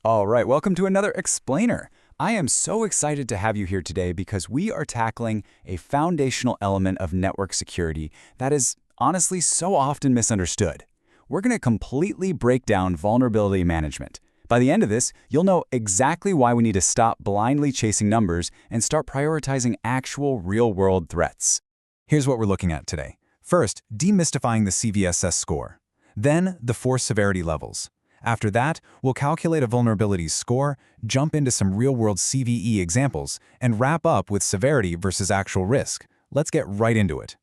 All right, welcome to another Explainer. I am so excited to have you here today because we are tackling a foundational element of network security that is honestly so often misunderstood. We're going to completely break down vulnerability management. By the end of this, you'll know exactly why we need to stop blindly chasing numbers and start prioritizing actual real-world threats. Here's what we're looking at today. First, demystifying the CVSS score. Then, the 4 severity levels. After that, we'll calculate a vulnerability score, jump into some real-world CVE examples, and wrap up with severity versus actual risk. Let's get right into it.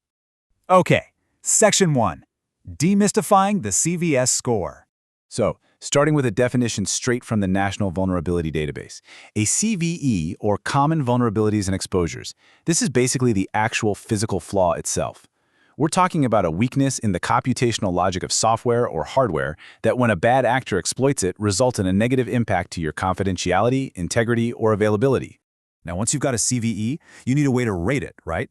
Okay, Section 1. Demystifying the CVS score. So, starting with a definition straight from the National Vulnerability Database. A CVE, or Common Vulnerabilities and Exposures. This is basically the actual physical flaw itself. We're talking about a weakness in the computational logic of software or hardware that when a bad actor exploits it, results in a negative impact to your confidentiality, integrity, or availability. Now, once you've got a CVE, you need a way to rate it, right?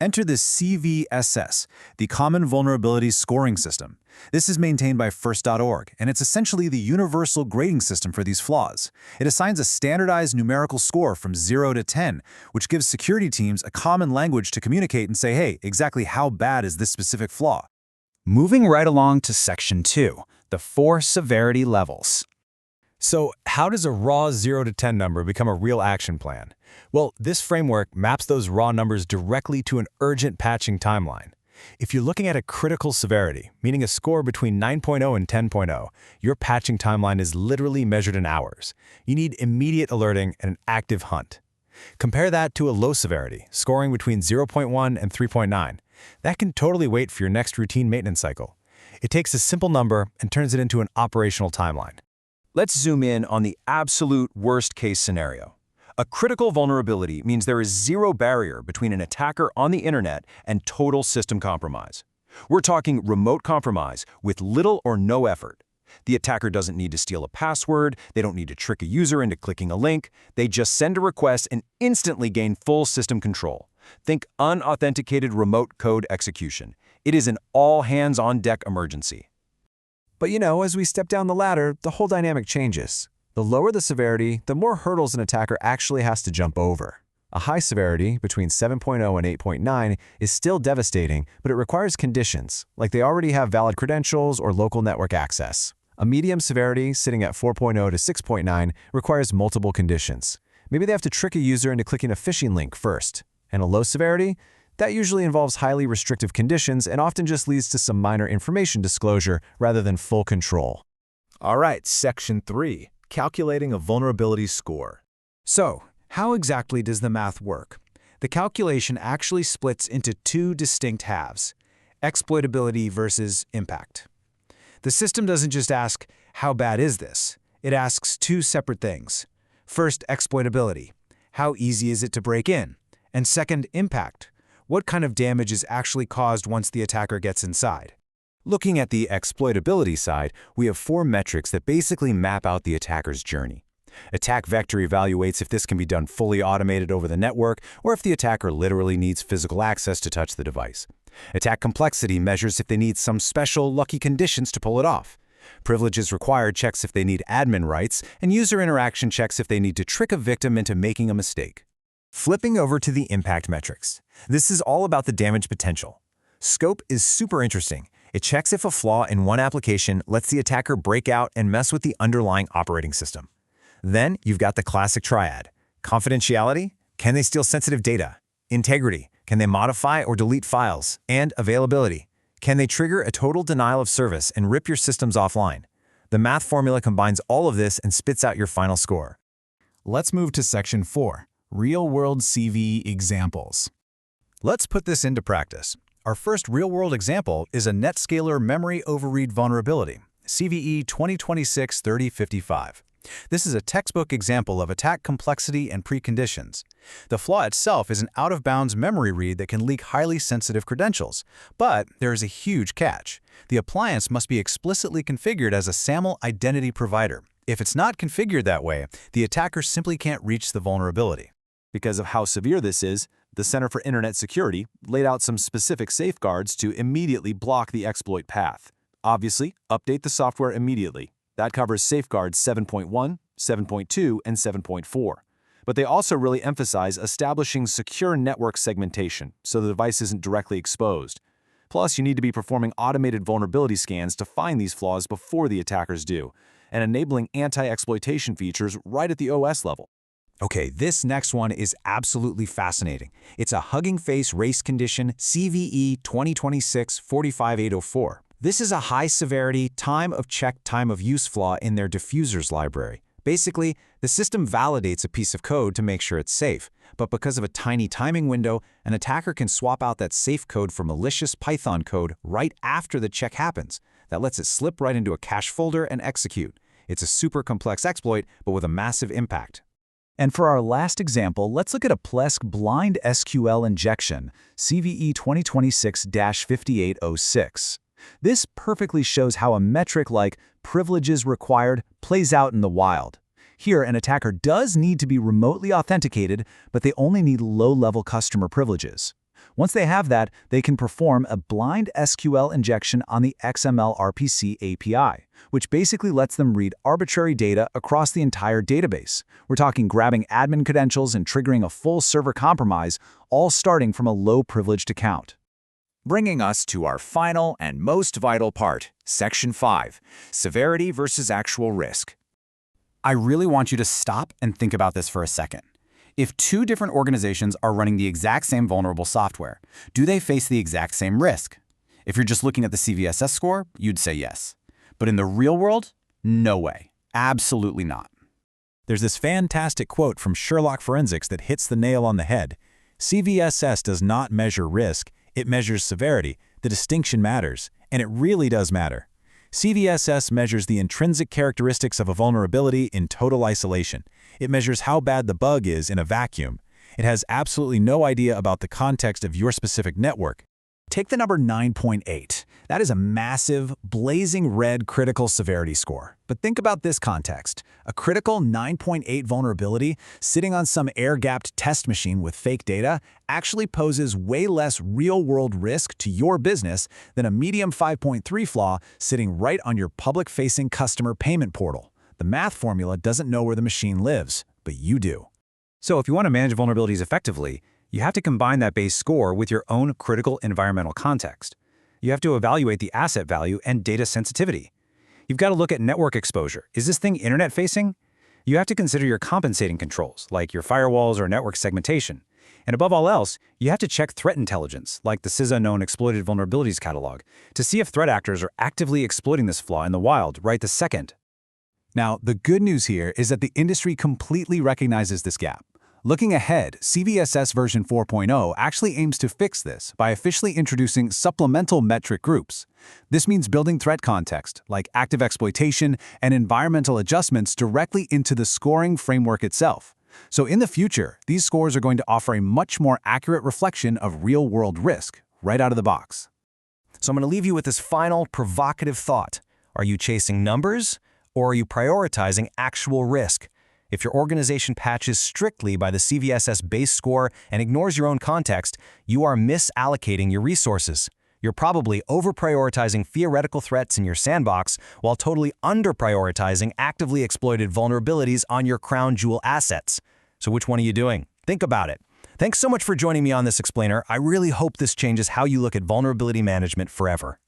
Enter the CVSS, the Common Vulnerabilities Scoring System. This is maintained by First.org, and it's essentially the universal grading system for these flaws. It assigns a standardized numerical score from 0 to 10, which gives security teams a common language to communicate and say, hey, exactly how bad is this specific flaw? Moving right along to Section 2, the 4 severity levels. So how does a raw 0 to 10 number become a real action plan? Well, this framework maps those raw numbers directly to an urgent patching timeline. If you're looking at a critical severity, meaning a score between 9.0 and 10.0, your patching timeline is literally measured in hours. You need immediate alerting and an active hunt. Compare that to a low severity, scoring between 0.1 and 3.9. That can totally wait for your next routine maintenance cycle. It takes a simple number and turns it into an operational timeline. Let's zoom in on the absolute worst-case scenario. A critical vulnerability means there is zero barrier between an attacker on the internet and total system compromise. We're talking remote compromise with little or no effort. The attacker doesn't need to steal a password, they don't need to trick a user into clicking a link, they just send a request and instantly gain full system control. Think unauthenticated remote code execution. It is an all-hands-on-deck emergency. But as we step down the ladder, the whole dynamic changes. The lower the severity, the more hurdles an attacker actually has to jump over. A high severity, between 7.0 and 8.9, is still devastating, but it requires conditions, like they already have valid credentials or local network access. A medium severity, sitting at 4.0 to 6.9, requires multiple conditions. Maybe they have to trick a user into clicking a phishing link first. And a low severity? That usually involves highly restrictive conditions and often just leads to some minor information disclosure rather than full control. All right, Section 3. Calculating a vulnerability score. So, how exactly does the math work? The calculation actually splits into 2 distinct halves: exploitability versus impact. The system doesn't just ask, how bad is this? It asks 2 separate things. First, exploitability. How easy is it to break in? And second, impact. What kind of damage is actually caused once the attacker gets inside? Looking at the exploitability side, we have 4 metrics that basically map out the attacker's journey. Attack vector evaluates if this can be done fully automated over the network or if the attacker literally needs physical access to touch the device. Attack complexity measures if they need some special lucky conditions to pull it off. Privileges required checks if they need admin rights, and user interaction checks if they need to trick a victim into making a mistake. Flipping over to the impact metrics. This is all about the damage potential. Scope is super interesting. It checks if a flaw in one application lets the attacker break out and mess with the underlying operating system. Then you've got the classic triad. Confidentiality? Can they steal sensitive data? Integrity? Can they modify or delete files? And availability? Can they trigger a total denial of service and rip your systems offline? The math formula combines all of this and spits out your final score. Let's move to Section 4. Real-world CVE examples. Let's put this into practice. Our first real-world example is a NetScaler memory overread vulnerability, CVE 2026-3055. This is a textbook example of attack complexity and preconditions. The flaw itself is an out-of-bounds memory read that can leak highly sensitive credentials. But there is a huge catch. The appliance must be explicitly configured as a SAML identity provider. If it's not configured that way, the attacker simply can't reach the vulnerability. Because of how severe this is, the Center for Internet Security laid out some specific safeguards to immediately block the exploit path. Obviously, update the software immediately. That covers safeguards 7.1, 7.2, and 7.4. But they also really emphasize establishing secure network segmentation so the device isn't directly exposed. Plus, you need to be performing automated vulnerability scans to find these flaws before the attackers do, and enabling anti-exploitation features right at the OS level. Okay, this next one is absolutely fascinating. It's a Hugging Face race condition CVE 2026-45804. This is a high-severity, time-of-check, time-of-use flaw in their diffusers library. Basically, the system validates a piece of code to make sure it's safe, but because of a tiny timing window, an attacker can swap out that safe code for malicious Python code right after the check happens. That lets it slip right into a cache folder and execute. It's a super complex exploit, but with a massive impact. And for our last example, let's look at a Plesk blind SQL injection, CVE 2026-5806. This perfectly shows how a metric like privileges required plays out in the wild. Here, an attacker does need to be remotely authenticated, but they only need low-level customer privileges. Once they have that, they can perform a blind SQL injection on the XML RPC API, which basically lets them read arbitrary data across the entire database. We're talking grabbing admin credentials and triggering a full server compromise, all starting from a low-privileged account. Bringing us to our final and most vital part, Section 5, Severity versus Actual Risk. I really want you to stop and think about this for a second. If two different organizations are running the exact same vulnerable software, do they face the exact same risk? If you're just looking at the CVSS score, you'd say yes. But in the real world, no way. Absolutely not. There's this fantastic quote from Sherlock Forensics that hits the nail on the head. CVSS does not measure risk, it measures severity. The distinction matters, and it really does matter. CVSS measures the intrinsic characteristics of a vulnerability in total isolation. It measures how bad the bug is in a vacuum. It has absolutely no idea about the context of your specific network. Take the number 9.8. That is a massive, blazing red critical severity score. But think about this context. A critical 9.8 vulnerability sitting on some air-gapped test machine with fake data actually poses way less real-world risk to your business than a medium 5.3 flaw sitting right on your public-facing customer payment portal. The math formula doesn't know where the machine lives, but you do. So if you want to manage vulnerabilities effectively, you have to combine that base score with your own critical environmental context. You have to evaluate the asset value and data sensitivity. You've got to look at network exposure. Is this thing internet-facing? You have to consider your compensating controls, like your firewalls or network segmentation. And above all else, you have to check threat intelligence, like the CISA known exploited vulnerabilities catalog, to see if threat actors are actively exploiting this flaw in the wild right this second. Now, the good news here is that the industry completely recognizes this gap. Looking ahead, CVSS version 4.0 actually aims to fix this by officially introducing supplemental metric groups. This means building threat context, like active exploitation and environmental adjustments directly into the scoring framework itself. So in the future, these scores are going to offer a much more accurate reflection of real-world risk right out of the box. So I'm going to leave you with this final provocative thought. Are you chasing numbers, or are you prioritizing actual risk? If your organization patches strictly by the CVSS base score and ignores your own context, you are misallocating your resources. You're probably over-prioritizing theoretical threats in your sandbox while totally under-prioritizing actively exploited vulnerabilities on your crown jewel assets. So which one are you doing? Think about it. Thanks so much for joining me on this explainer. I really hope this changes how you look at vulnerability management forever.